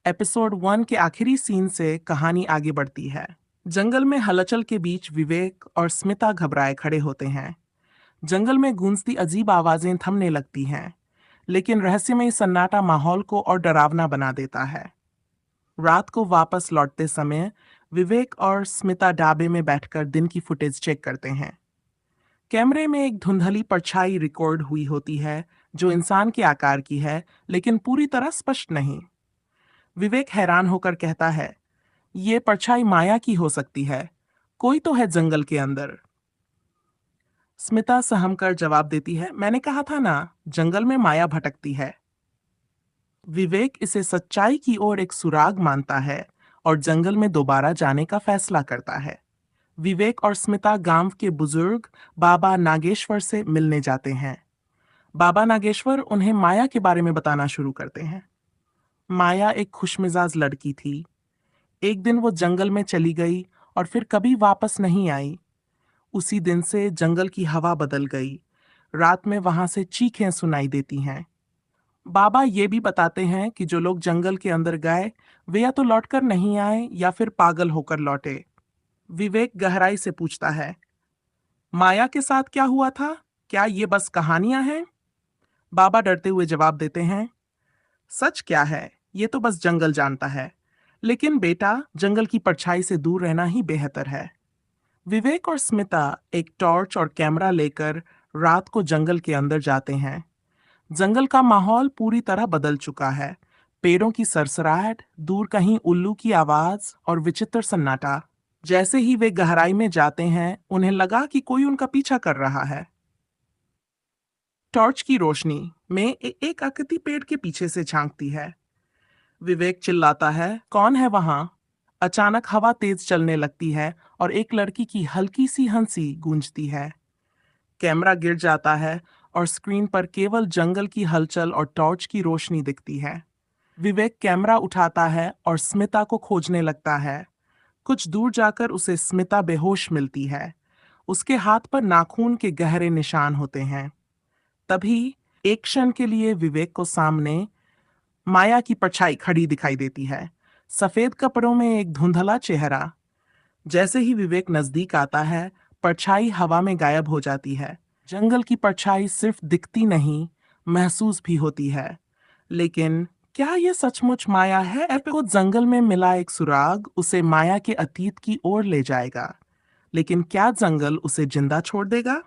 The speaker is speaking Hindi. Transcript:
एपिसोड 1 के आखिरी सीन से कहानी आगे बढ़ती है। जंगल में हलचल के बीच विवेक और स्मिता घबराए खड़े होते हैं। जंगल में गूंजती अजीब आवाजें थमने लगती हैं, लेकिन रहस्यमय सन्नाटा माहौल को और डरावना बना देता है। रात को वापस लौटते समय विवेक और स्मिता ढाबे में बैठकर दिन की फुटेज चेक करते हैं। कैमरे में एक धुंधली परछाई रिकॉर्ड हुई होती है, जो इंसान के आकार की है, लेकिन पूरी तरह स्पष्ट नहीं। विवेक हैरान होकर कहता है, ये परछाई माया की हो सकती है। कोई तो है जंगल के अंदर। स्मिता सहम कर जवाब देती है, मैंने कहा था ना, जंगल में माया भटकती है। विवेक इसे सच्चाई की ओर एक सुराग मानता है और जंगल में दोबारा जाने का फैसला करता है। विवेक और स्मिता गांव के बुजुर्ग बाबा नागेश्वर से मिलने जाते हैं। बाबा नागेश्वर उन्हें माया के बारे में बताना शुरू करते हैं। माया एक खुशमिजाज लड़की थी। एक दिन वो जंगल में चली गई और फिर कभी वापस नहीं आई। उसी दिन से जंगल की हवा बदल गई। रात में वहां से चीखें सुनाई देती हैं। बाबा ये भी बताते हैं कि जो लोग जंगल के अंदर गए, वे या तो लौटकर नहीं आए या फिर पागल होकर लौटे। विवेक गहराई से पूछता है, माया के साथ क्या हुआ था? क्या ये बस कहानियां हैं? बाबा डरते हुए जवाब देते हैं, सच क्या है ये तो बस जंगल जानता है। लेकिन बेटा, जंगल की परछाई से दूर रहना ही बेहतर है। विवेक और स्मिता एक टॉर्च और कैमरा लेकर रात को जंगल के अंदर जाते हैं। जंगल का माहौल पूरी तरह बदल चुका है। पेड़ों की सरसराहट, दूर कहीं उल्लू की आवाज और विचित्र सन्नाटा। जैसे ही वे गहराई में जाते हैं, उन्हें लगा कि कोई उनका पीछा कर रहा है। टॉर्च की रोशनी में एक आकृति पेड़ के पीछे से झांकती है। विवेक चिल्लाता है, कौन है वहां? अचानक हवा तेज चलने लगती है और एक लड़की की हल्की सी हंसी गूंजती है। कैमरा गिर जाता है और स्क्रीन पर केवल जंगल की हलचल और टॉर्च की रोशनी दिखती है। विवेक कैमरा उठाता है और स्मिता को खोजने लगता है। कुछ दूर जाकर उसे स्मिता बेहोश मिलती है। उसके हाथ पर नाखून के गहरे निशान होते हैं। तभी एक क्षण के लिए विवेक को सामने माया की परछाई खड़ी दिखाई देती है। सफेद कपड़ों में एक धुंधला चेहरा। जैसे ही विवेक नजदीक आता है, परछाई हवा में गायब हो जाती है। जंगल की परछाई सिर्फ दिखती नहीं, महसूस भी होती है। लेकिन क्या यह सचमुच माया है, या फिर वो जंगल में मिला एक सुराग उसे माया के अतीत की ओर ले जाएगा? लेकिन क्या जंगल उसे जिंदा छोड़ देगा?